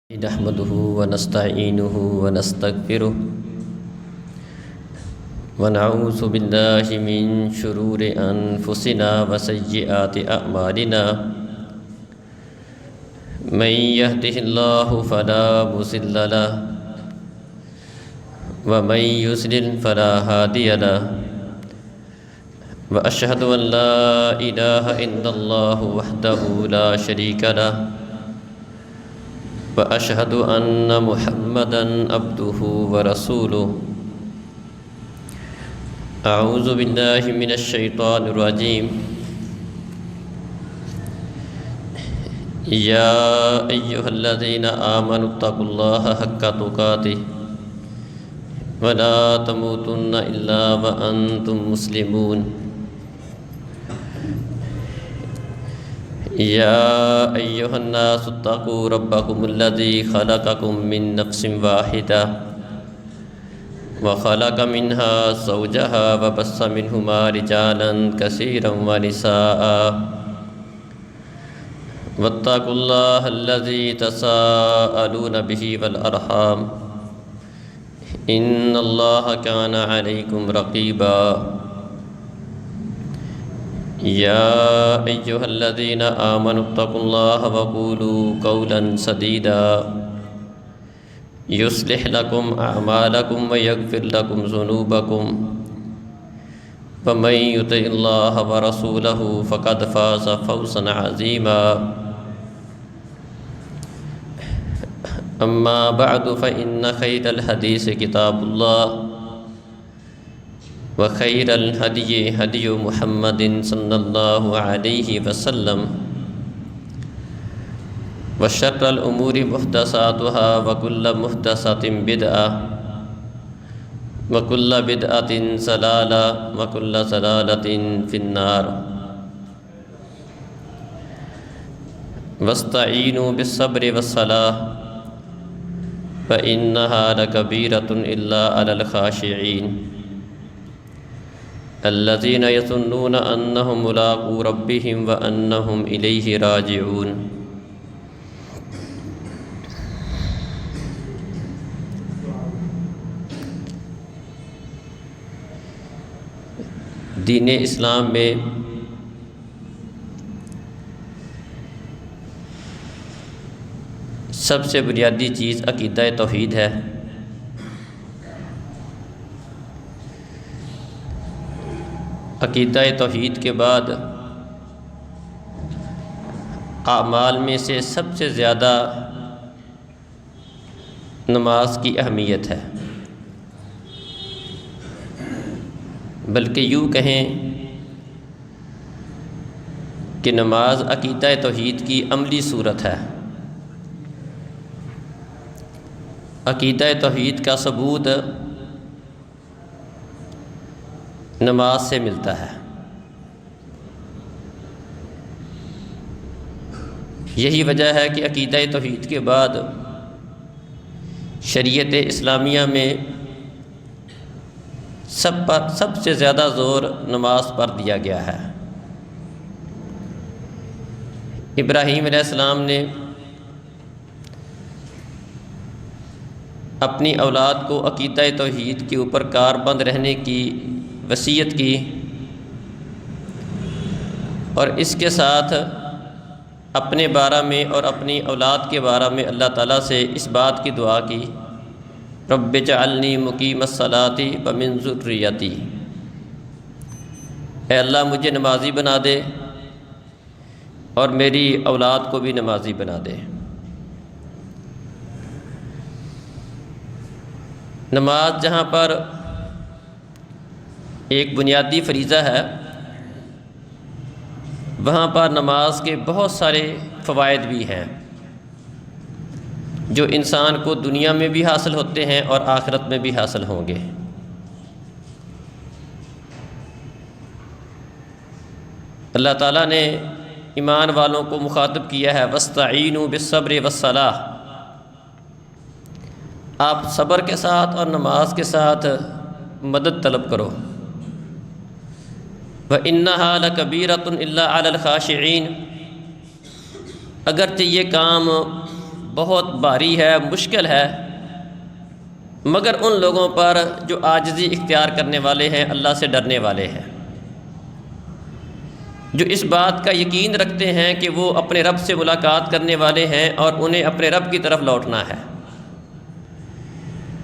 نحمده ونستعينه ونستغفره ونعوذ بالله من شرور أنفسنا وسيئات أعمالنا من يهده الله فلا مضل له ومن يضلل فلا هادي له وأشهد أن لا إله إلا الله وحده لا شريك له وأشهد أن محمدًا عبده ورسوله أعوذ بالله من الشيطان الرجيم يا أيها الذين آمنوا اتقوا الله حق تقاته ولا تموتن إلا وأنتم مسلمون يا أيها الناس اتقوا ربكم الذي خلقكم من نفس واحدة وخلق منها زوجها وبث منهما رجالا كثيرا ونساء واتقوا الله الذي تساءلون به والأرحام إن الله كان عليكم رقيبا يا أيها الذين آمنوا اتقوا الله وقولوا قولا سديدا يصلح لكم أعمالكم ويغفر لكم ذنوبكم ومن يطع الله ورسوله فقد فاز فوزا عظيما أما بعد فإن خير الحديث كتاب الله وخير الهدي هدي محمد صلى الله عليه وسلم وشر الأمور محدثاتها وكل محدثة بدعة وكل بدعة ضلالة وكل ضلالة في النار واستعينوا بالصبر والصلاة فإنها لكبيرة إلا على الخاشعين الذين يظنون أنهم ملاقو ربهم وأنهم إليه راجعون دین اسلام میں سب سے بنیادی چیز عقیدہ توحید ہے۔ عقیدہ توحید کے بعد اعمال میں سے سب سے زیادہ نماز کی اہمیت ہے، بلکہ یوں کہیں کہ نماز عقیدہ توحید کی عملی صورت ہے۔ عقیدہ توحید کا ثبوت نماز سے ملتا ہے۔ یہی وجہ ہے کہ عقیدہ توحید کے بعد شریعت اسلامیہ میں سب سے زیادہ زور نماز پر دیا گیا ہے۔ ابراہیم علیہ السلام نے اپنی اولاد کو عقیدہ توحید کے اوپر کاربند رہنے کی وصیت کی، اور اس کے ساتھ اپنے بارے میں اور اپنی اولاد کے بارے میں اللہ تعالیٰ سے اس بات کی دعا کی، رب اجعلنی مقیم الصلاۃ ومن ذریتی، اے اللہ مجھے نمازی بنا دے اور میری اولاد کو بھی نمازی بنا دے۔ نماز جہاں پر ایک بنیادی فریضہ ہے، وہاں پر نماز کے بہت سارے فوائد بھی ہیں جو انسان کو دنیا میں بھی حاصل ہوتے ہیں اور آخرت میں بھی حاصل ہوں گے۔ اللہ تعالیٰ نے ایمان والوں کو مخاطب کیا ہے، وَاسْتَعِینُوا بِالصَّبْرِ وَالصَّلَاةِ، آپ صبر کے ساتھ اور نماز کے ساتھ مدد طلب کرو۔ وَإِنَّهَا لَكَبِيرَةٌ إِلَّا عَلَى الْخَاشِعِينَ، اگرچہ یہ کام بہت بھاری ہے، مشکل ہے، مگر ان لوگوں پر جو عاجزی اختیار کرنے والے ہیں، اللہ سے ڈرنے والے ہیں، جو اس بات کا یقین رکھتے ہیں کہ وہ اپنے رب سے ملاقات کرنے والے ہیں اور انہیں اپنے رب کی طرف لوٹنا ہے،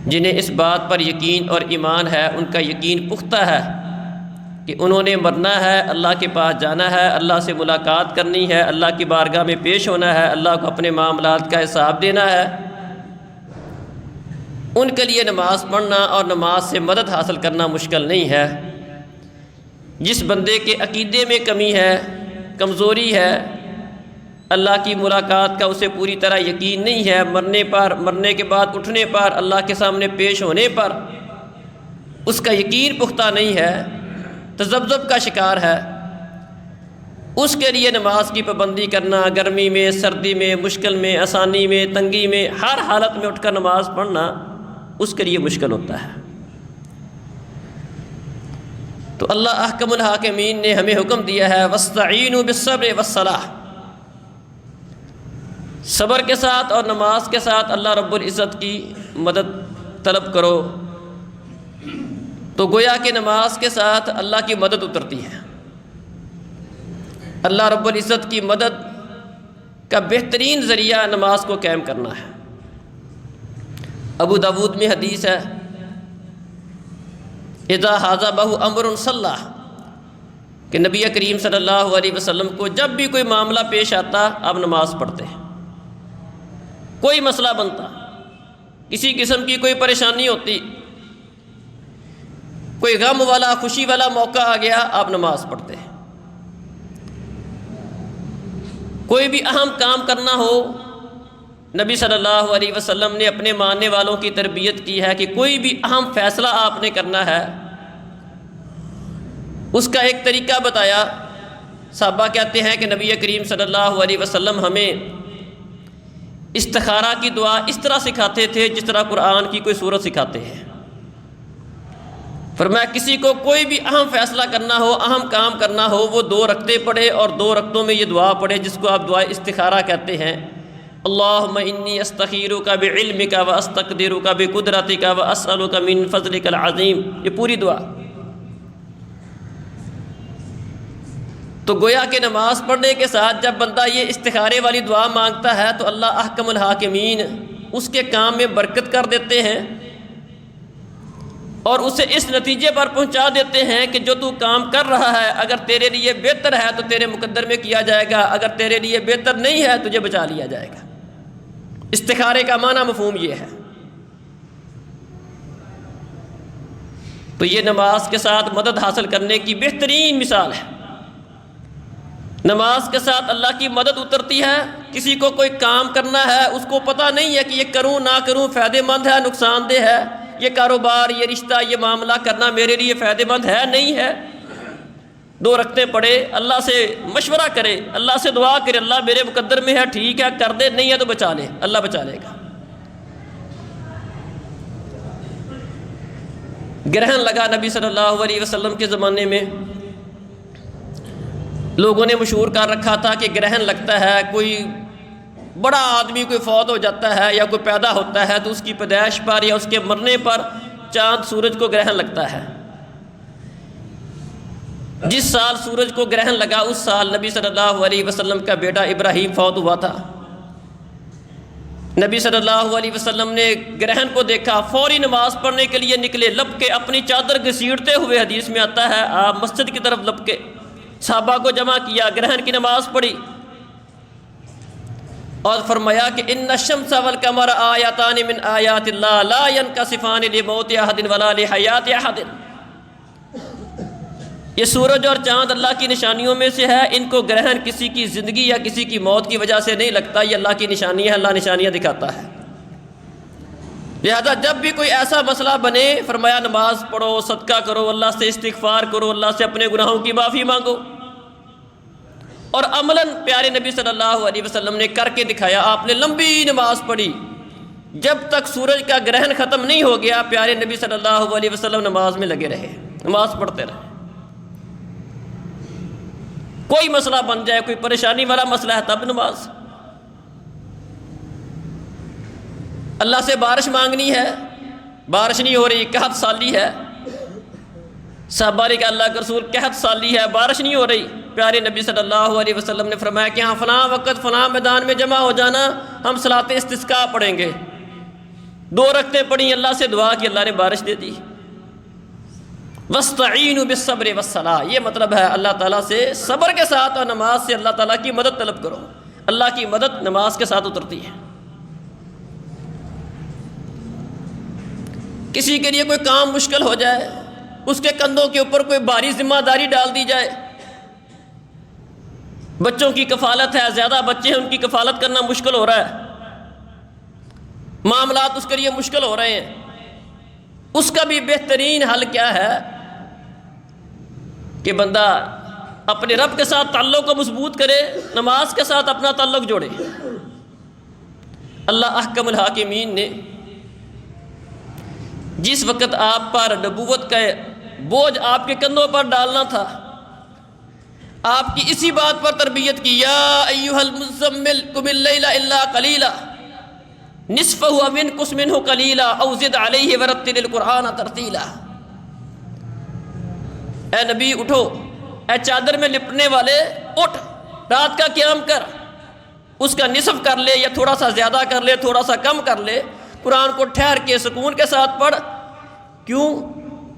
جنہیں اس بات پر یقین اور ایمان ہے، ان کا یقین پختہ ہے کہ انہوں نے مرنا ہے، اللہ کے پاس جانا ہے، اللہ سے ملاقات کرنی ہے، اللہ کی بارگاہ میں پیش ہونا ہے، اللہ کو اپنے معاملات کا حساب دینا ہے۔ ان کے لیے نماز پڑھنا اور نماز سے مدد حاصل کرنا مشکل نہیں ہے۔ جس بندے کے عقیدے میں کمی ہے، کمزوری ہے، اللہ کی ملاقات کا اسے پوری طرح یقین نہیں ہے، مرنے کے بعد اٹھنے پر، اللہ کے سامنے پیش ہونے پر اس کا یقین پختہ نہیں ہے، تذبذب کا شکار ہے، اس کے لیے نماز کی پابندی کرنا، گرمی میں، سردی میں، مشکل میں، آسانی میں، تنگی میں، ہر حالت میں اٹھ کر نماز پڑھنا اس کے لیے مشکل ہوتا ہے۔ تو اللہ احکم الحاکمین نے ہمیں حکم دیا ہے وَاسْتَعِینُوا بِالصَّبْرِ وَالصَّلَاةِ، صبر کے ساتھ اور نماز کے ساتھ اللہ رب العزت کی مدد طلب کرو۔ تو گویا کہ نماز کے ساتھ اللہ کی مدد اترتی ہے۔ اللہ رب العزت کی مدد کا بہترین ذریعہ نماز کو قائم کرنا ہے۔ ابو داود میں حدیث ہے اذا حازبہ امر صلی، کہ نبی کریم صلی اللہ علیہ وسلم کو جب بھی کوئی معاملہ پیش آتا آپ نماز پڑھتے، کوئی مسئلہ بنتا، کسی قسم کی کوئی پریشانی ہوتی، کوئی غم والا خوشی والا موقع آ گیا، آپ نماز پڑھتے۔ کوئی بھی اہم کام کرنا ہو، نبی صلی اللہ علیہ وسلم نے اپنے ماننے والوں کی تربیت کی ہے کہ کوئی بھی اہم فیصلہ آپ نے کرنا ہے، اس کا ایک طریقہ بتایا۔ صحابہ کہتے ہیں کہ نبی کریم صلی اللہ علیہ وسلم ہمیں استخارہ کی دعا اس طرح سکھاتے تھے جس طرح قرآن کی کوئی سورت سکھاتے ہیں۔ فرمایا کسی کو کوئی بھی اہم فیصلہ کرنا ہو، اہم کام کرنا ہو، وہ 2 رکعتیں پڑھے اور 2 رکعتوں میں یہ دعا پڑھے جس کو آپ دعا استخارہ کہتے ہیں۔ اللہم انی استخیرک بعلمک واستقدرک بقدرتک واسألک من فضلک العظیم، یہ پوری دعا۔ تو گویا کہ نماز پڑھنے کے ساتھ جب بندہ یہ استخارے والی دعا مانگتا ہے تو اللہ احکم الحاکمین اس کے کام میں برکت کر دیتے ہیں اور اسے اس نتیجے پر پہنچا دیتے ہیں کہ جو تو کام کر رہا ہے اگر تیرے لیے بہتر ہے تو تیرے مقدر میں کیا جائے گا، اگر تیرے لیے بہتر نہیں ہے تجھے بچا لیا جائے گا۔ استخارے کا معنی مفہوم یہ ہے۔ تو یہ نماز کے ساتھ مدد حاصل کرنے کی بہترین مثال ہے۔ نماز کے ساتھ اللہ کی مدد اترتی ہے۔ کسی کو کوئی کام کرنا ہے، اس کو پتہ نہیں ہے کہ یہ کروں نہ کروں، فائدہ مند ہے نقصان دہ ہے، یہ کاروبار، یہ رشتہ، یہ معاملہ کرنا میرے لیے فائدہ مند ہے نہیں ہے، 2 رکعتیں پڑھے، اللہ سے مشورہ کرے، اللہ سے دعا کرے، اللہ میرے مقدر میں ہے، ٹھیک ہے کر دے، نہیں ہے تو بچا لے، اللہ بچا لے گا۔ گرہن لگا نبی صلی اللہ علیہ وسلم کے زمانے میں، لوگوں نے مشہور کر رکھا تھا کہ گرہن لگتا ہے، کوئی بڑا آدمی کوئی فوت ہو جاتا ہے یا کوئی پیدا ہوتا ہے تو اس کی پیدائش پر یا اس کے مرنے پر چاند سورج کو گرہن لگتا ہے۔ جس سال سورج کو گرہن لگا اس سال نبی صلی اللہ علیہ وسلم کا بیٹا ابراہیم فوت ہوا تھا۔ نبی صلی اللہ علیہ وسلم نے گرہن کو دیکھا، فوری نماز پڑھنے کے لیے نکلے، لپکے اپنی چادر گھسیٹتے ہوئے، حدیث میں آتا ہے آپ مسجد کی طرف لپکے، صحابہ کو جمع کیا، گرہن کی نماز پڑھی اور فرمایا کہ ان الشمس والقمر آیاتان من آیات اللہ لا ينکسفان لموت احد ولا لحیات احد، یہ سورج اور چاند اللہ کی نشانیوں میں سے ہے، ان کو گرہن کسی کی زندگی یا کسی کی موت کی وجہ سے نہیں لگتا، یہ اللہ کی نشانی ہے، اللہ نشانیاں دکھاتا ہے۔ لہذا جب بھی کوئی ایسا مسئلہ بنے فرمایا نماز پڑھو، صدقہ کرو، اللہ سے استغفار کرو، اللہ سے اپنے گناہوں کی معافی مانگو۔ اور عملاً پیارے نبی صلی اللہ علیہ وسلم نے کر کے دکھایا، آپ نے لمبی نماز پڑھی، جب تک سورج کا گرہن ختم نہیں ہو گیا پیارے نبی صلی اللہ علیہ وسلم نماز میں لگے رہے، نماز پڑھتے رہے۔ کوئی مسئلہ بن جائے، کوئی پریشانی والا مسئلہ ہے تب نماز، اللہ سے بارش مانگنی ہے، بارش نہیں ہو رہی، قحط سالی ہے، صحابہ نے کہا اللہ کے رسول قحط سالی ہے، بارش نہیں ہو رہی۔ پیارے نبی صلی اللہ علیہ وسلم نے فرمایا کہ ہاں فلاں وقت فلاں میدان میں جمع ہو جانا، ہم صلاۃ استسقاء پڑھیں گے۔ 2 رکعتیں پڑھی، اللہ سے دعا کی، اللہ نے بارش دے دی۔ وَاسْتَعِينُوا بِالصَّبْرِ وَالصَّلَاةِ، یہ مطلب ہے اللہ تعالیٰ سے صبر کے ساتھ اور نماز سے اللہ تعالیٰ کی مدد طلب کرو۔ اللہ کی مدد نماز کے ساتھ اترتی ہے۔ کسی کے لیے کوئی کام مشکل ہو جائے، اس کے کندھوں کے اوپر کوئی بھاری ذمہ داری ڈال دی جائے، بچوں کی کفالت ہے، زیادہ بچے ہیں، ان کی کفالت کرنا مشکل ہو رہا ہے، معاملات اس کے لیے مشکل ہو رہے ہیں، اس کا بھی بہترین حل کیا ہے کہ بندہ اپنے رب کے ساتھ تعلق کو مضبوط کرے، نماز کے ساتھ اپنا تعلق جوڑے۔ اللہ احکم الحاکمین نے جس وقت آپ پر نبوت کا بوجھ آپ کے کندھوں پر ڈالنا تھا، آپ کی اسی بات پر تربیت کی، یا ایھا المزمل قم اللیل الا قلیلا نصفہ او انقص منہ قلیلا او زد علیہ ورتل القرآن ترتیلا۔ اے نبی اٹھو، اے چادر میں لپٹنے والے اٹھ، رات کا قیام کر، اس کا نصف کر لے یا تھوڑا سا زیادہ کر لے، تھوڑا سا کم کر لے، قرآن کو ٹھہر کے سکون کے ساتھ پڑھ۔ کیوں؟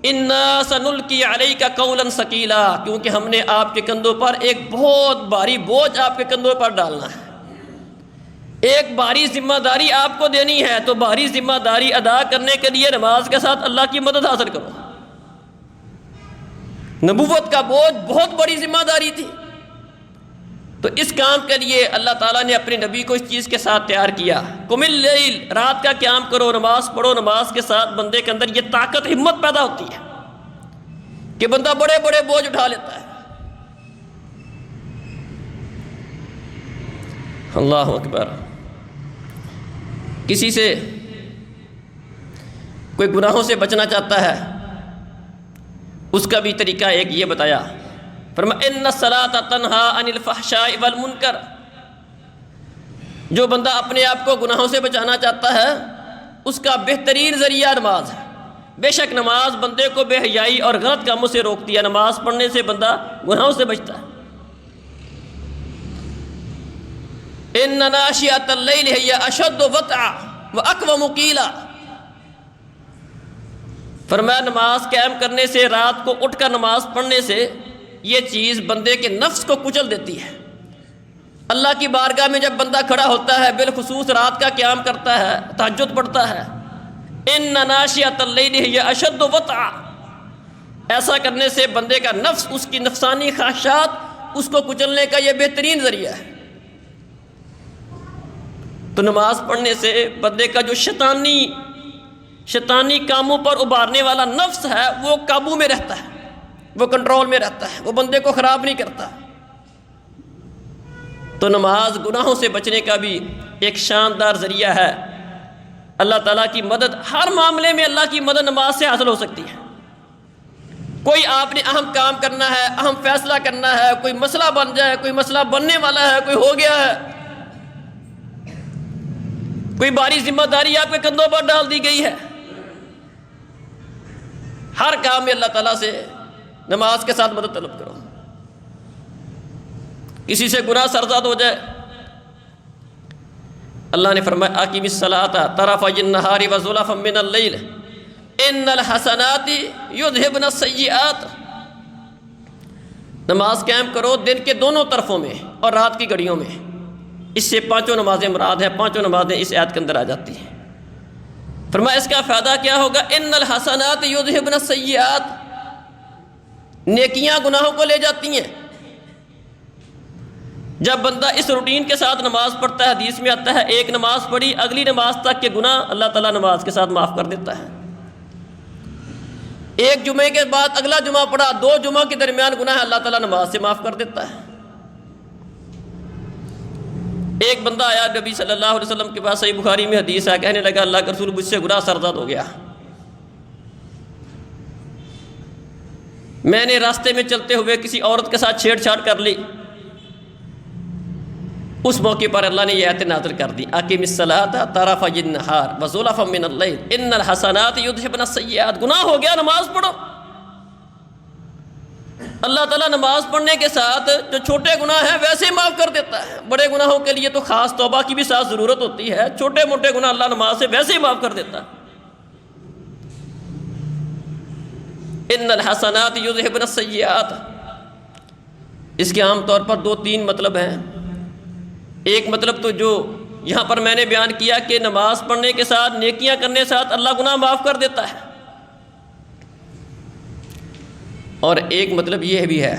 اِنَّا سَنُلْقِي عَلَيْكَ قَوْلًا ثَقِيلًا، کیونکہ ہم نے آپ کے کندھوں پر ایک بہت بھاری بوجھ آپ کے کندھوں پر ڈالنا ہے، ایک بھاری ذمہ داری آپ کو دینی ہے۔ تو بھاری ذمہ داری ادا کرنے کے لیے نماز کے ساتھ اللہ کی مدد حاصل کرو۔ نبوت کا بوجھ بہت بڑی ذمہ داری تھی، تو اس کام کے لیے اللہ تعالیٰ نے اپنے نبی کو اس چیز کے ساتھ تیار کیا۔ قم اللیل، رات کا قیام کرو، نماز پڑھو۔ نماز کے ساتھ بندے کے اندر یہ طاقت، ہمت پیدا ہوتی ہے کہ بندہ بڑے بڑے بوجھ اٹھا لیتا ہے۔ اللہ اکبر۔ کسی سے کوئی گناہوں سے بچنا چاہتا ہے، اس کا بھی طریقہ ایک یہ بتایا، فرمایا ان الصلاۃ تنہا عن الفحشاء والمنکر۔ جو بندہ اپنے آپ کو گناہوں سے بچانا چاہتا ہے، اس کا بہترین ذریعہ نماز ہے۔ بے شک نماز بندے کو بے حیائی اور غلط کاموں سے روکتی ہے، نماز پڑھنے سے بندہ گناہوں سے بچتا ہے۔ ان ناشئۃ اللیل ہی اشد وطئا واقوم قیلا۔ فرمایا نماز قائم کرنے سے، رات کو اٹھ کر نماز پڑھنے سے، یہ چیز بندے کے نفس کو کچل دیتی ہے۔ اللہ کی بارگاہ میں جب بندہ کھڑا ہوتا ہے، بالخصوص رات کا قیام کرتا ہے، تہجد پڑھتا ہے، ان ناشئۃ اللیل ہی اشد وطئا، ایسا کرنے سے بندے کا نفس، اس کی نفسانی خواہشات، اس کو کچلنے کا یہ بہترین ذریعہ ہے۔ تو نماز پڑھنے سے بندے کا جو شیطانی کاموں پر ابھارنے والا نفس ہے، وہ قابو میں رہتا ہے، وہ کنٹرول میں رہتا ہے، وہ بندے کو خراب نہیں کرتا۔ تو نماز گناہوں سے بچنے کا بھی ایک شاندار ذریعہ ہے۔ اللہ تعالیٰ کی مدد، ہر معاملے میں اللہ کی مدد نماز سے حاصل ہو سکتی ہے۔ کوئی آپ نے اہم کام کرنا ہے، اہم فیصلہ کرنا ہے، کوئی مسئلہ بن جائے، کوئی مسئلہ بننے والا ہے، کوئی ہو گیا ہے، کوئی باری ذمہ داری آپ کے کندھوں پر ڈال دی گئی ہے، ہر کام میں اللہ تعالیٰ سے نماز کے ساتھ مدد طلب کرو۔ کسی سے گناہ سرزاد ہو جائے، اللہ نے فرمایا اقیم الصلاۃ طرفی النہار وزلفا من اللیل ان الحسنات یذہبن السیئات۔ نماز قائم کرو دن کے دونوں طرفوں میں اور رات کی گھڑیوں میں۔ اس سے 5 نمازیں مراد ہیں، 5 نمازیں اس آیت کے اندر آ جاتی ہیں۔ فرمایا اس کا فائدہ کیا ہوگا؟ ان الحسنات یذہبن السیئات، نیکیاں گناہوں کو لے جاتی ہیں۔ جب بندہ اس روٹین کے ساتھ نماز پڑھتا ہے، حدیث میں آتا ہے ایک نماز پڑھی، اگلی نماز تک کے گناہ اللہ تعالیٰ نماز کے ساتھ معاف کر دیتا ہے۔ ایک جمعے کے بعد اگلا جمعہ پڑھا، 2 جمعہ کے درمیان گناہ اللہ تعالیٰ نماز سے معاف کر دیتا ہے۔ ایک بندہ آیا نبی صلی اللہ علیہ وسلم کے پاس، صحیح بخاری میں حدیث ہے، کہنے لگا اللہ کے رسول مجھ سے گناہ سرزاد ہو گیا، میں نے راستے میں چلتے ہوئے کسی عورت کے ساتھ چھیڑ چھاڑ کر لی، اس موقع پر اللہ نے یہ آیت نازل کر دی، اقیم الصلاۃ طرفی النہار وزلفا من اللیل ان الحسنات یذہبن السیئات۔ گناہ ہو گیا، نماز پڑھو۔ اللہ تعالیٰ نماز پڑھنے کے ساتھ جو چھوٹے گناہ ہیں ویسے ہی معاف کر دیتا ہے، بڑے گناہوں کے لیے تو خاص توبہ کی بھی ساتھ ضرورت ہوتی ہے، چھوٹے موٹے گناہ اللہ نماز سے ویسے ہی معاف کر دیتا ہے۔ ان الحسنات یذہبن السیئات، اس کے عام طور پر 2-3 مطلب ہیں۔ ایک مطلب تو جو یہاں پر میں نے بیان کیا کہ نماز پڑھنے کے ساتھ نیکیاں کرنے کے ساتھ اللہ گناہ معاف کر دیتا ہے، اور ایک مطلب یہ بھی ہے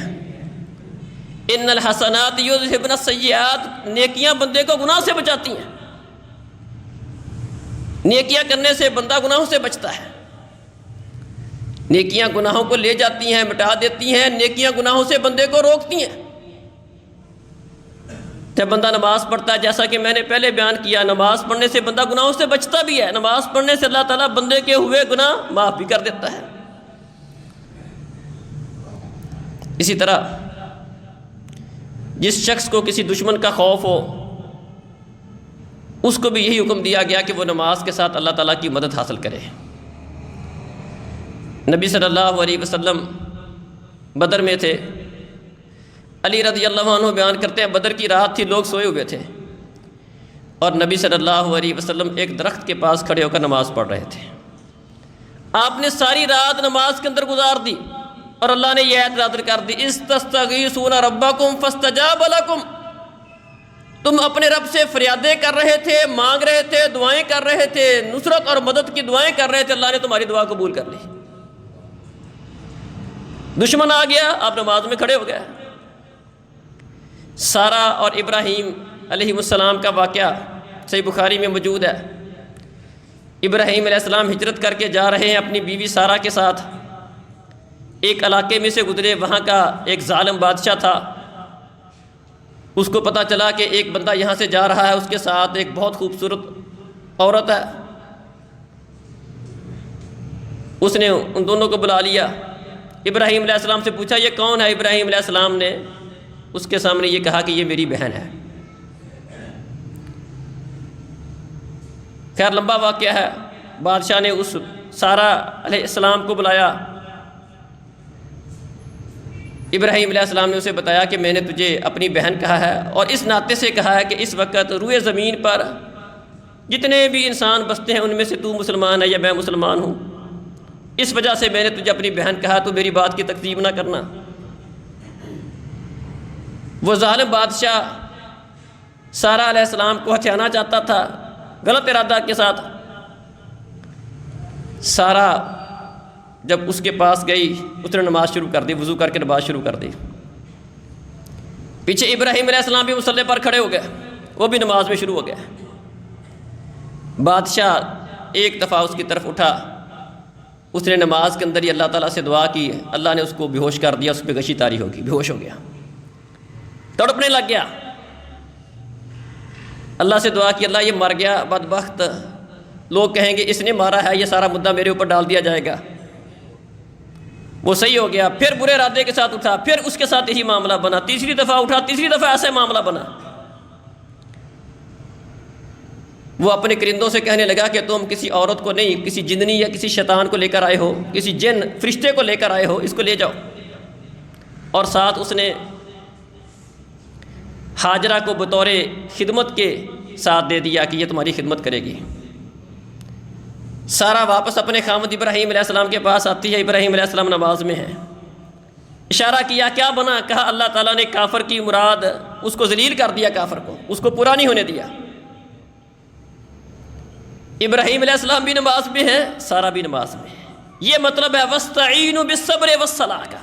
ان الحسنات یذہبن السیئات، نیکیاں بندے کو گناہ سے بچاتی ہیں، نیکیاں کرنے سے بندہ گناہوں سے بچتا ہے، نیکیاں گناہوں کو لے جاتی ہیں، مٹا دیتی ہیں، نیکیاں گناہوں سے بندے کو روکتی ہیں۔ جب بندہ نماز پڑھتا ہے، جیسا کہ میں نے پہلے بیان کیا، نماز پڑھنے سے بندہ گناہوں سے بچتا بھی ہے، نماز پڑھنے سے اللہ تعالیٰ بندے کے ہوئے گناہ معاف بھی کر دیتا ہے۔ اسی طرح جس شخص کو کسی دشمن کا خوف ہو، اس کو بھی یہی حکم دیا گیا کہ وہ نماز کے ساتھ اللہ تعالیٰ کی مدد حاصل کرے۔ نبی صلی اللہ علیہ وسلم بدر میں تھے، علی رضی اللہ عنہ بیان کرتے ہیں بدر کی رات تھی، لوگ سوئے ہوئے تھے، اور نبی صلی اللہ علیہ وسلم ایک درخت کے پاس کھڑے ہو کر نماز پڑھ رہے تھے۔ آپ نے ساری رات نماز کے اندر گزار دی، اور اللہ نے یہ آیت نازل کر دی، استستغیثون ربکم فاستجاب لکم، تم اپنے رب سے فریادیں کر رہے تھے، مانگ رہے تھے، دعائیں کر رہے تھے، نصرت اور مدد کی دعائیں کر رہے تھے، اللہ نے تمہاری دعا قبول کر لی۔ دشمن آ گیا، آپ نماز میں کھڑے ہو گئے۔ سارہ اور ابراہیم علیہ السلام کا واقعہ صحیح بخاری میں موجود ہے۔ ابراہیم علیہ السلام ہجرت کر کے جا رہے ہیں اپنی بیوی سارہ کے ساتھ، ایک علاقے میں سے گزرے، وہاں کا ایک ظالم بادشاہ تھا، اس کو پتہ چلا کہ ایک بندہ یہاں سے جا رہا ہے، اس کے ساتھ ایک بہت خوبصورت عورت ہے، اس نے ان دونوں کو بلا لیا، ابراہیم علیہ السلام سے پوچھا یہ کون ہے؟ ابراہیم علیہ السلام نے اس کے سامنے یہ کہا کہ یہ میری بہن ہے۔ خیر لمبا واقعہ ہے، بادشاہ نے اس سارہ علیہ السلام کو بلایا، ابراہیم علیہ السلام نے اسے بتایا کہ میں نے تجھے اپنی بہن کہا ہے، اور اس ناطے سے کہا ہے کہ اس وقت روئے زمین پر جتنے بھی انسان بستے ہیں ان میں سے تو مسلمان ہے یا میں مسلمان ہوں، اس وجہ سے میں نے تجھے اپنی بہن کہا، تو میری بات کی تکذیب نہ کرنا۔ وہ ظالم بادشاہ سارہ علیہ السلام کو ہتھیانا چاہتا تھا غلط ارادہ کے ساتھ۔ سارہ جب اس کے پاس گئی، اس نے نماز شروع کر دی، وضو کر کے نماز شروع کر دی، پیچھے ابراہیم علیہ السلام بھی مصلی پر کھڑے ہو گئے، وہ بھی نماز میں شروع ہو گئے۔ بادشاہ ایک دفعہ اس کی طرف اٹھا، اس نے نماز کے اندر ہی اللہ تعالیٰ سے دعا کی، اللہ نے اس کو بے ہوش کر دیا، اس پہ غشی طاری ہوگی، بے ہوش ہو گیا، تڑپنے لگ گیا۔ اللہ سے دعا کی، اللہ یہ مر گیا بدبخت، لوگ کہیں گے اس نے مارا ہے، یہ سارا مدعا میرے اوپر ڈال دیا جائے گا۔ وہ صحیح ہو گیا، پھر برے ارادے کے ساتھ اٹھا، پھر اس کے ساتھ یہی معاملہ بنا، تیسری دفعہ اٹھا، تیسری دفعہ ایسے معاملہ بنا۔ وہ اپنے کرندوں سے کہنے لگا کہ تم کسی عورت کو نہیں، کسی جننی یا کسی شیطان کو لے کر آئے ہو، کسی جن فرشتے کو لے کر آئے ہو، اس کو لے جاؤ۔ اور ساتھ اس نے ہاجرہ کو بطور خدمت کے ساتھ دے دیا کہ یہ تمہاری خدمت کرے گی۔ سارہ واپس اپنے خاوند ابراہیم علیہ السلام کے پاس آتی ہے، ابراہیم علیہ السلام نماز میں ہے، اشارہ کیا، کیا بنا؟ کہا اللہ تعالیٰ نے کافر کی مراد اس کو ذلیل کر دیا، کافر کو، اس کو پورا نہیں ہونے دیا۔ ابراہیم علیہ السلام بھی نماز میں ہے، سارہ بھی نماز میں ہے۔ یہ مطلب ہے وَاسْتَعِینُوا بِالصَّبْرِ وَالصَّلَاةِ کا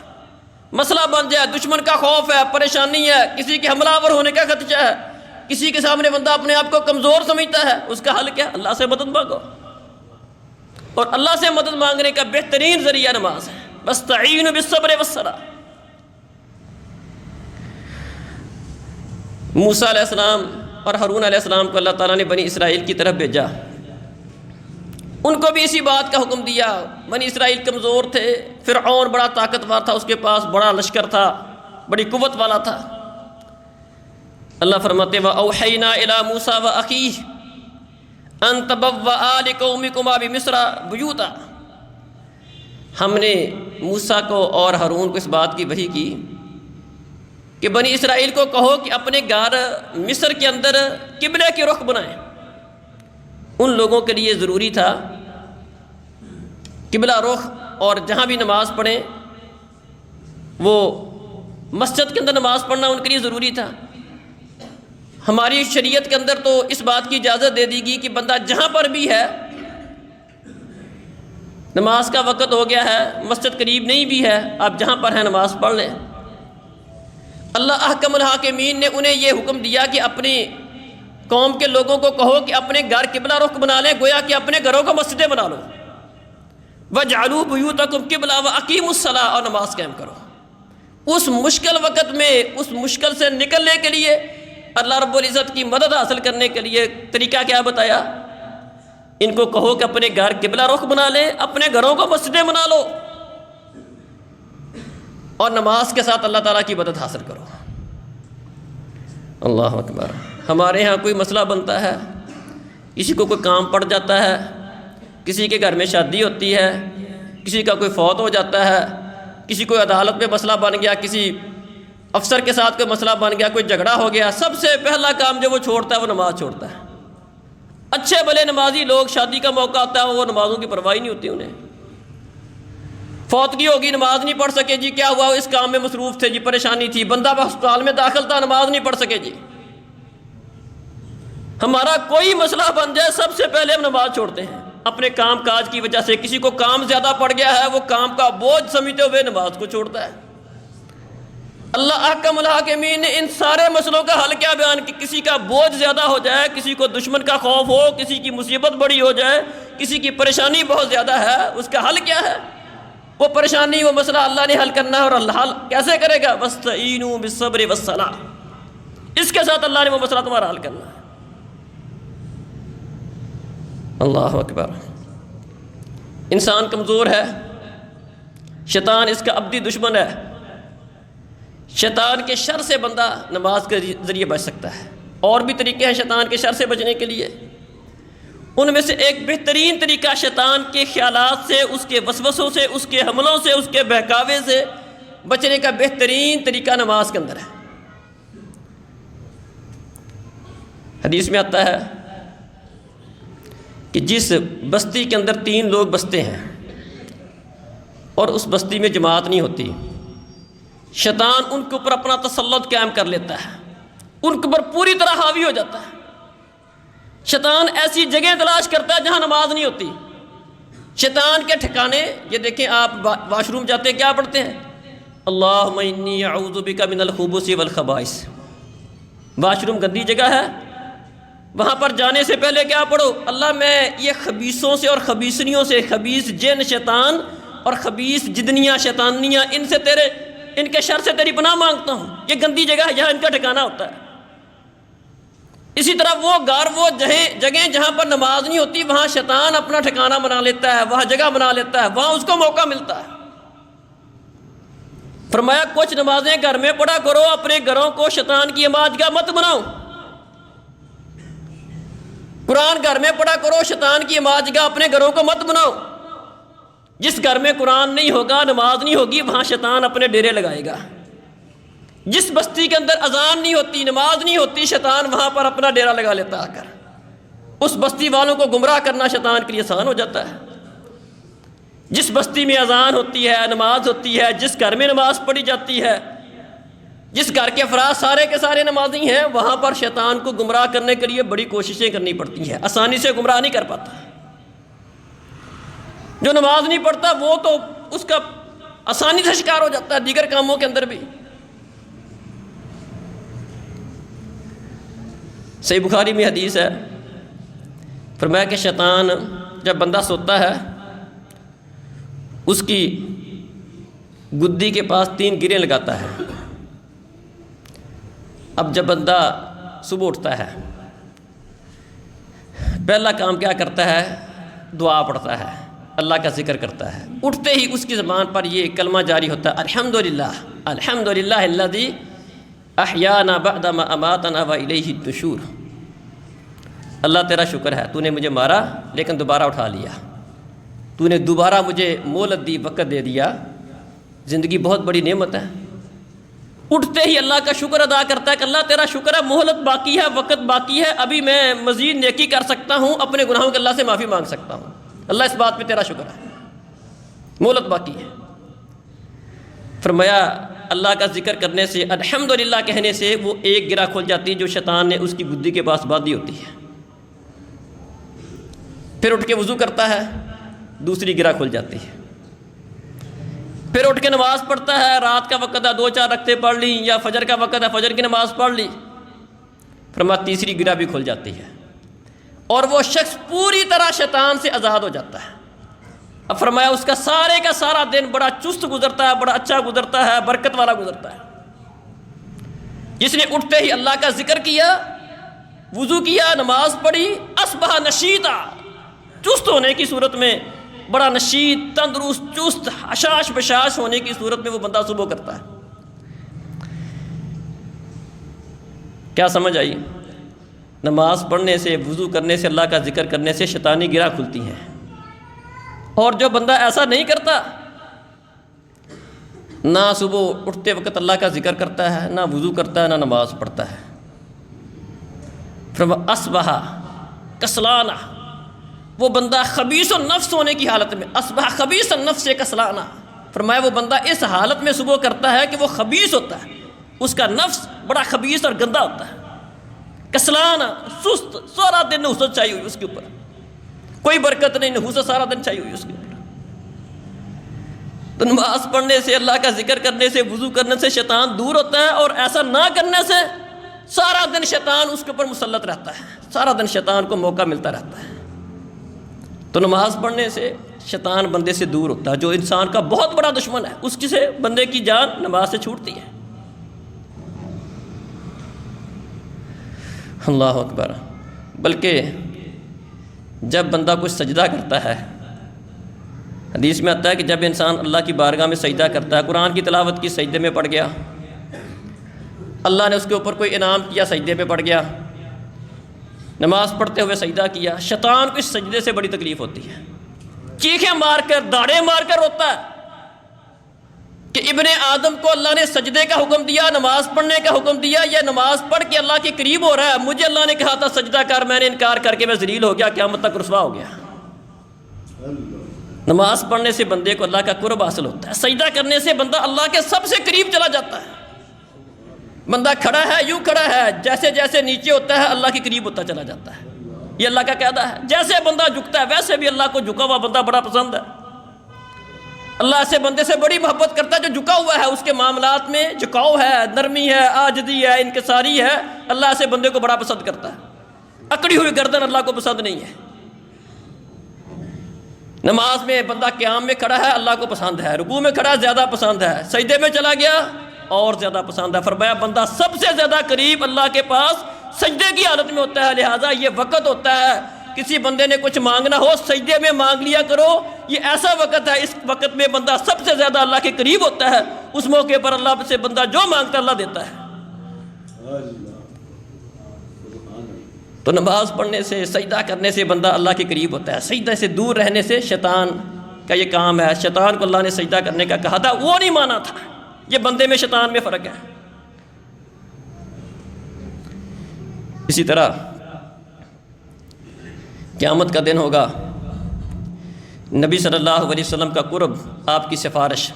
مسئلہ بن جائے، دشمن کا خوف ہے، پریشانی ہے، کسی کے حملہ آور ہونے کا خدشہ ہے، کسی کے سامنے بندہ اپنے آپ کو کمزور سمجھتا ہے، اس کا حل کیا؟ اللہ سے مدد مانگو، اور اللہ سے مدد مانگنے کا بہترین ذریعہ نماز ہے۔ وَاسْتَعِینُوا بِالصَّبْرِ وَالصَّلَاةِ۔ موسیٰ علیہ السلام اور ہارون علیہ السلام کو اللہ تعالیٰ نے بنی اسرائیل کی طرف بھیجا، ان کو بھی اسی بات کا حکم دیا۔ بنی اسرائیل کمزور تھے، فرعون بڑا طاقتور تھا، اس کے پاس بڑا لشکر تھا، بڑی قوت والا تھا۔ اللہ فرماتے وَأَوْحَيْنَا إِلَىٰ مُوسَىٰ وَأَخِيهِ أَن تَبَوَّآ لِقَوْمِكُمَا بِمِصْرَ بُيُوتًا، ہم نے موسیٰ کو اور ہارون کو اس بات کی وحی کی کہ بنی اسرائیل کو کہو کہ اپنے گھر مصر کے اندر قبلے کی رخ بنائیں۔ ان لوگوں کے لیے ضروری تھا قبلہ رخ، اور جہاں بھی نماز پڑھیں وہ مسجد کے اندر نماز پڑھنا ان کے لیے ضروری تھا۔ ہماری شریعت کے اندر تو اس بات کی اجازت دے دی گئی کہ بندہ جہاں پر بھی ہے، نماز کا وقت ہو گیا ہے، مسجد قریب نہیں بھی ہے، آپ جہاں پر ہیں نماز پڑھ لیں۔ اللہ احکم الحاکمین نے انہیں یہ حکم دیا کہ اپنی قوم کے لوگوں کو کہو کہ اپنے گھر قبلہ رخ بنا لیں، گویا کہ اپنے گھروں کو مسجدیں بنا لو۔ وَاجْعَلُوا بُيُوتَكُمْ قِبْلَةً وَأَقِيمُوا الصَّلَاةَ، اور نماز قائم کرو۔ اس مشکل وقت میں اس مشکل سے نکلنے کے لیے اللہ رب العزت کی مدد حاصل کرنے کے لیے طریقہ کیا بتایا؟ ان کو کہو کہ اپنے گھر قبلہ رخ بنا لیں، اپنے گھروں کو مسجدیں بنا لو، اور نماز کے ساتھ اللہ تعالیٰ کی مدد حاصل کرو۔ اللہ اکبر۔ ہمارے ہاں کوئی مسئلہ بنتا ہے، کسی کو کوئی کام پڑ جاتا ہے، کسی کے گھر میں شادی ہوتی ہے، کسی کا کوئی فوت ہو جاتا ہے، کسی کوئی عدالت میں مسئلہ بن گیا، کسی افسر کے ساتھ کوئی مسئلہ بن گیا، کوئی جھگڑا ہو گیا، سب سے پہلا کام جو وہ چھوڑتا ہے وہ نماز چھوڑتا ہے۔ اچھے بھلے نمازی لوگ، شادی کا موقع آتا ہے وہ نمازوں کی پرواہ نہیں ہوتی انہیں، فوتگی ہوگی نماز نہیں پڑھ سکے جی، کیا ہوا اس کام میں مصروف تھے جی، پریشانی تھی، بندہ ہسپتال میں داخل تھا نماز نہیں پڑھ سکے جی۔ ہمارا کوئی مسئلہ بن جائے سب سے پہلے ہم نماز چھوڑتے ہیں اپنے کام کاج کی وجہ سے۔ کسی کو کام زیادہ پڑ گیا ہے، وہ کام کا بوجھ سمجھتے ہوئے نماز کو چھوڑتا ہے۔ اللہ احکم الحاکمین نے ان سارے مسئلوں کا حل کیا بیان کہ کسی کا بوجھ زیادہ ہو جائے، کسی کو دشمن کا خوف ہو، کسی کی مصیبت بڑی ہو جائے، کسی کی پریشانی بہت زیادہ ہے، اس کا حل کیا ہے؟ وہ پریشانی، وہ مسئلہ اللہ نے حل کرنا ہے، اور اللہ حل کیسے کرے گا؟ وَاسْتَعِینُوا بِالصَّبْرِ وَالصَّلَاةِ، اس کے ساتھ اللہ نے وہ مسئلہ تمہارا حل کرنا ہے۔ اللہ اکبر۔ انسان کمزور ہے، شیطان اس کا ابدی دشمن ہے۔ شیطان کے شر سے بندہ نماز کے ذریعے بچ سکتا ہے۔ اور بھی طریقے ہیں شیطان کے شر سے بچنے کے لیے، ان میں سے ایک بہترین طریقہ شیطان کے خیالات سے، اس کے وسوسوں سے، اس کے حملوں سے، اس کے بہکاوے سے بچنے کا بہترین طریقہ نماز کے اندر ہے۔ حدیث میں آتا ہے کہ جس بستی کے اندر 3 لوگ بستے ہیں اور اس بستی میں جماعت نہیں ہوتی، شیطان ان کے اوپر اپنا تسلط قائم کر لیتا ہے، ان کے اوپر پوری طرح حاوی ہو جاتا ہے۔ شیطان ایسی جگہ تلاش کرتا ہے جہاں نماز نہیں ہوتی۔ شیطان کے ٹھکانے یہ دیکھیں، آپ واش روم جاتے ہیں کیا پڑھتے ہیں؟ اللہم انی اعوذ بک من الخبث والخبائث۔ واش روم گندی جگہ ہے، وہاں پر جانے سے پہلے کیا پڑھو؟ اللہ میں یہ خبیثوں سے اور خبیثنیوں سے، خبیث جن شیطان اور خبیث جدنیاں شیطانیاں، ان کے شر سے تیری پناہ مانگتا ہوں۔ یہ گندی جگہ ہے، یہاں ان کا ٹھکانہ ہوتا ہے۔ اسی طرح وہ گھر، وہ جگہیں جہاں پر نماز نہیں ہوتی، وہاں شیطان اپنا ٹھکانہ بنا لیتا ہے، وہاں جگہ بنا لیتا ہے، وہاں اس کو موقع ملتا ہے۔ فرمایا کچھ نمازیں گھر میں پڑھا کرو، اپنے گھروں کو شیطان کی عبادتگاہ مت بناؤ۔ قرآن گھر میں پڑھا کرو، شیطان کی عبادتگاہ اپنے گھروں کو مت بناؤ۔ جس گھر میں قرآن نہیں ہوگا، نماز نہیں ہوگی، وہاں شیطان اپنے ڈیرے لگائے گا۔ جس بستی کے اندر اذان نہیں ہوتی، نماز نہیں ہوتی، شیطان وہاں پر اپنا ڈیرا لگا لیتا آ کر۔ اس بستی والوں کو گمراہ کرنا شیطان کے لیے آسان ہو جاتا ہے۔ جس بستی میں اذان ہوتی ہے، نماز ہوتی ہے، جس گھر میں نماز پڑھی جاتی ہے، جس گھر کے افراد سارے کے سارے نمازی ہیں، وہاں پر شیطان کو گمراہ کرنے کے لیے بڑی کوششیں کرنی پڑتی ہیں، آسانی سے گمراہ نہیں کر پاتا۔ جو نماز نہیں پڑھتا وہ تو اس کا آسانی سے شکار ہو جاتا ہے دیگر کاموں کے اندر بھی۔ صحیح بخاری میں حدیث ہے، فرمایا کہ شیطان جب بندہ سوتا ہے، اس کی گدی کے پاس 3 گریں لگاتا ہے۔ اب جب بندہ صبح اٹھتا ہے، پہلا کام کیا کرتا ہے؟ دعا پڑھتا ہے، اللہ کا ذکر کرتا ہے۔ اٹھتے ہی اس کی زبان پر یہ کلمہ جاری ہوتا ہے، الحمدللہ الحمدللہ الذی احیانا بعد ما اماتنا والیہ النشور۔ اللہ تیرا شکر ہے، تو نے مجھے مارا لیکن دوبارہ اٹھا لیا، تو نے دوبارہ مجھے مہلت دی، وقت دے دیا۔ زندگی بہت بڑی نعمت ہے، اٹھتے ہی اللہ کا شکر ادا کرتا ہے کہ اللہ تیرا شکر ہے، مہلت باقی ہے، وقت باقی ہے، ابھی میں مزید نیکی کر سکتا ہوں، اپنے گناہوں کے اللہ سے معافی مانگ سکتا ہوں۔ اللہ اس بات پہ تیرا شکر ہے، مہلت باقی ہے۔ فرمایا اللہ کا ذکر کرنے سے، الحمدللہ کہنے سے وہ ایک گرہ کھل جاتی ہے جو شیطان نے اس کی بدھی کے پاس باندھی ہوتی ہے۔ پھر اٹھ کے وضو کرتا ہے، دوسری گرہ کھل جاتی ہے۔ پھر اٹھ کے نماز پڑھتا ہے، رات کا وقت ہے، 2-4 رکعتیں پڑھ لی، یا فجر کا وقت ہے، فجر کی نماز پڑھ لی، فرمایا تیسری گرہ بھی کھل جاتی ہے اور وہ شخص پوری طرح شیطان سے آزاد ہو جاتا ہے۔ اب فرمایا اس کا سارے کا سارا دن بڑا چست گزرتا ہے، بڑا اچھا گزرتا ہے، برکت والا گزرتا ہے۔ جس نے اٹھتے ہی اللہ کا ذکر کیا، وضو کیا، نماز پڑھی، اصبح نشیطا، چست ہونے کی صورت میں، بڑا نشیط، تندرست، چست، حشاش بشاش ہونے کی صورت میں وہ بندہ صبح کرتا ہے۔ کیا سمجھ آئی؟ نماز پڑھنے سے، وضو کرنے سے، اللہ کا ذکر کرنے سے شیطانی گرہ کھلتی ہیں۔ اور جو بندہ ایسا نہیں کرتا، نہ صبح اٹھتے وقت اللہ کا ذکر کرتا ہے، نہ وضو کرتا ہے، نہ نماز پڑھتا ہے، فرمایا اصبح کسلانہ، وہ بندہ خبیث النفس ہونے کی حالت میں، اصبح خبیث النفس کسلانہ، فرمایا وہ بندہ اس حالت میں صبح کرتا ہے کہ وہ خبیث ہوتا ہے، اس کا نفس بڑا خبیث اور گندا ہوتا ہے، کسلانہ، سست، سارا دن نحوست چاہیے ہوئی اس کے اوپر، کوئی برکت نہیں، نحوست سارا دن چاہیے ہوئی اس کے اوپر۔ تو نماز پڑھنے سے، اللہ کا ذکر کرنے سے، وضو کرنے سے شیطان دور ہوتا ہے، اور ایسا نہ کرنے سے سارا دن شیطان اس کے اوپر مسلط رہتا ہے، سارا دن شیطان کو موقع ملتا رہتا ہے۔ تو نماز پڑھنے سے شیطان بندے سے دور ہوتا ہے، جو انسان کا بہت بڑا دشمن ہے، اس کی سے بندے کی جان نماز سے چھوٹتی ہے۔ اللہ اکبر۔ بلکہ جب بندہ کچھ سجدہ کرتا ہے، حدیث میں آتا ہے کہ جب انسان اللہ کی بارگاہ میں سجدہ کرتا ہے، قرآن کی تلاوت کی، سجدے میں پڑ گیا، اللہ نے اس کے اوپر کوئی انعام کیا، سجدے پہ پڑ گیا، نماز پڑھتے ہوئے سجدہ کیا، شیطان کو اس سجدے سے بڑی تکلیف ہوتی ہے، چیخیں مار کر، داڑیں مار کر روتا ہے کہ ابن آدم کو اللہ نے سجدے کا حکم دیا، نماز پڑھنے کا حکم دیا، یہ نماز پڑھ کے اللہ کے قریب ہو رہا ہے، مجھے اللہ نے کہا تھا سجدہ کر، میں نے انکار کر کے میں ذلیل ہو گیا، قیامت تک رسوا ہو گیا۔ نماز پڑھنے سے بندے کو اللہ کا قرب حاصل ہوتا ہے، سجدہ کرنے سے بندہ اللہ کے سب سے قریب چلا جاتا ہے۔ بندہ کھڑا ہے، یوں کھڑا ہے، جیسے جیسے نیچے ہوتا ہے اللہ کے قریب ہوتا چلا جاتا ہے، یہ اللہ کا قاعدہ ہے۔ جیسے بندہ جھکتا ہے ویسے بھی اللہ کو جھکا ہوا بندہ بڑا پسند ہے، اللہ ایسے بندے سے بڑی محبت کرتا ہے جو جھکا ہوا ہے، اس کے معاملات میں جھکاؤ ہے، نرمی ہے، عاجزی ہے، انکساری ہے، اللہ ایسے بندے کو بڑا پسند کرتا ہے۔ اکڑی ہوئی گردن اللہ کو پسند نہیں ہے۔ نماز میں بندہ قیام میں کھڑا ہے، اللہ کو پسند ہے، رکوع میں کھڑا زیادہ پسند ہے، سجدے میں چلا گیا اور زیادہ پسند ہے۔ فرمایا بندہ سب سے زیادہ قریب اللہ کے پاس سجدے کی حالت میں ہوتا ہے، لہٰذا یہ وقت ہوتا ہے، کسی بندے نے کچھ مانگنا ہو سجدے میں مانگ لیا کرو، یہ ایسا وقت ہے، اس وقت میں بندہ سب سے زیادہ اللہ کے قریب ہوتا ہے، اس موقع پر اللہ سے بندہ جو مانگتا ہے اللہ دیتا ہے۔ تو نماز پڑھنے سے، سجدہ کرنے سے بندہ اللہ کے قریب ہوتا ہے، سجدہ سے دور رہنے سے شیطان کا یہ کام ہے۔ شیطان کو اللہ نے سجدہ کرنے کا کہا تھا، وہ نہیں مانا تھا۔ یہ بندے میں شیطان میں فرق ہے۔ اسی طرح قیامت کا دن ہوگا، نبی صلی اللہ علیہ وسلم کا قرب، آپ کی سفارش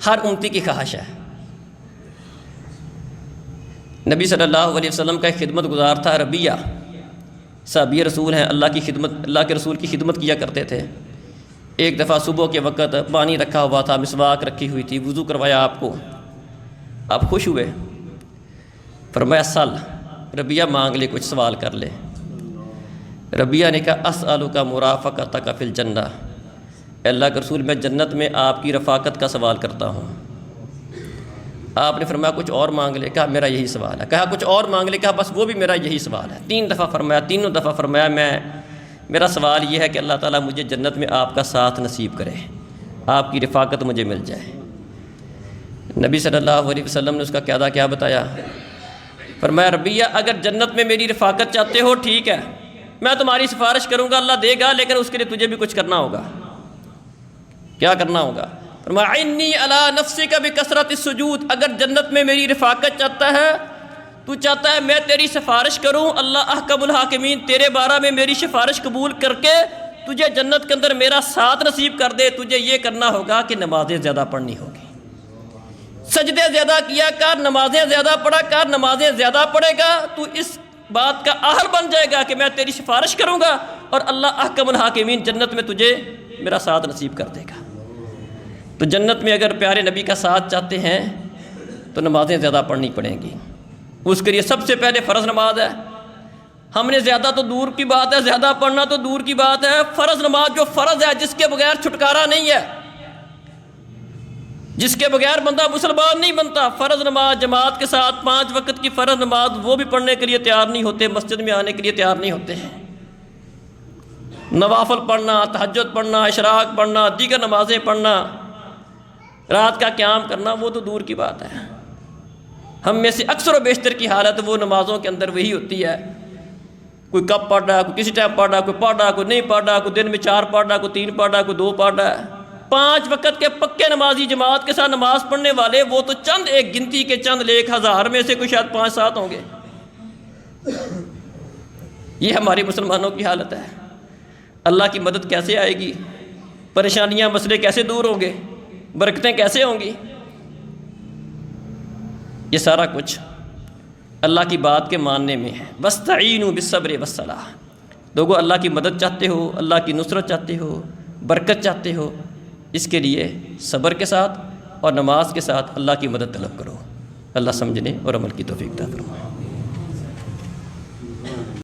ہر امتی کی خواہش ہے۔ نبی صلی اللہ علیہ وسلم کا ایک خدمت گزار تھا، ربیہ، صحابی رسول ہیں، اللہ کے رسول کی خدمت کیا کرتے تھے۔ ایک دفعہ صبح کے وقت پانی رکھا ہوا تھا، مسواک رکھی ہوئی تھی، وضو کروایا آپ کو، آپ خوش ہوئے، فرمایا سل، ربیہ مانگ لے، کچھ سوال کر لے۔ ربیہ نے کہا اسألک مرافقتک فی الجنہ، اللہ کے رسول میں جنت میں آپ کی رفاقت کا سوال کرتا ہوں۔ آپ نے فرمایا کچھ اور مانگ لے، کہا میرا یہی سوال ہے، کہا کچھ اور مانگ لے، کہا بس وہ بھی میرا یہی سوال ہے۔ 3 دفعہ فرمایا، تینوں دفعہ فرمایا میرا سوال یہ ہے کہ اللہ تعالیٰ مجھے جنت میں آپ کا ساتھ نصیب کرے، آپ کی رفاقت مجھے مل جائے۔ نبی صلی اللہ علیہ وسلم نے اس کا قیادہ کیا بتایا؟ فرمایا ربیہ اگر جنت میں میری رفاقت چاہتے ہو ٹھیک ہے، میں تمہاری سفارش کروں گا، اللہ دے گا، لیکن اس کے لیے تجھے بھی کچھ کرنا ہوگا۔ کیا کرنا ہوگا؟ فرمایا انی علی نفسک بکثرۃ السجود، اگر جنت میں میری رفاقت چاہتا ہے، تو چاہتا ہے میں تیری سفارش کروں، اللہ احکم الحاکمین تیرے بارے میں میری سفارش قبول کر کے تجھے جنت کے اندر میرا ساتھ نصیب کر دے، تجھے یہ کرنا ہوگا کہ نمازیں زیادہ پڑھنی ہوگی، سجدے زیادہ کیا کر، نمازیں زیادہ پڑھا کر، نمازیں زیادہ پڑھے گا تو اس بات کا اہل بن جائے گا کہ میں تیری سفارش کروں گا اور اللہ احکم الحاکمین جنت میں تجھے میرا ساتھ نصیب کر دے گا۔ تو جنت میں اگر پیارے نبی کا ساتھ چاہتے ہیں تو نمازیں زیادہ پڑھنی پڑیں گی۔ اس کے لیے سب سے پہلے فرض نماز ہے، ہم نے زیادہ تو دور کی بات ہے، زیادہ پڑھنا تو دور کی بات ہے، فرض نماز جو فرض ہے جس کے بغیر چھٹکارا نہیں ہے، جس کے بغیر بندہ مسلمان نہیں بنتا، فرض نماز جماعت کے ساتھ 5 وقت کی فرض نماز وہ بھی پڑھنے کے لیے تیار نہیں ہوتے، مسجد میں آنے کے لیے تیار نہیں ہوتے ہیں۔ نوافل پڑھنا، تہجد پڑھنا، اشراق پڑھنا، دیگر نمازیں پڑھنا، رات کا قیام کرنا وہ تو دور کی بات ہے۔ ہم میں سے اکثر و بیشتر کی حالت وہ نمازوں کے اندر وہی ہوتی ہے، کوئی کب پڑھ رہا ہے، کوئی کسی ٹائم پڑھ رہا ہے، کوئی پڑھ رہا ہے، کوئی نہیں پڑھ رہا ہے، کوئی دن میں 4 پڑھ رہا ہے، کوئی 3 پڑھ رہا ہے، کوئی 2 پڑھ رہا ہے۔ 5 وقت کے پکے نمازی جماعت کے ساتھ نماز پڑھنے والے وہ تو چند ایک گنتی کے چند 1000 میں سے کوئی شاید 5-7 ہوں گے۔ یہ ہماری مسلمانوں کی حالت ہے۔ اللہ کی مدد کیسے آئے گی؟ پریشانیاں مسئلے کیسے دور ہوں گے؟ برکتیں کیسے ہوں گی؟ یہ سارا کچھ اللہ کی بات کے ماننے میں ہے۔ وَاسْتَعِینُوا بِالصَّبْرِ وَالصَّلَاةِ، لوگوں اللہ کی مدد چاہتے ہو، اللہ کی نصرت چاہتے ہو، برکت چاہتے ہو، اس کے لیے صبر کے ساتھ اور نماز کے ساتھ اللہ کی مدد طلب کرو۔ اللہ سمجھنے اور عمل کی توفیق عطا فرمائے۔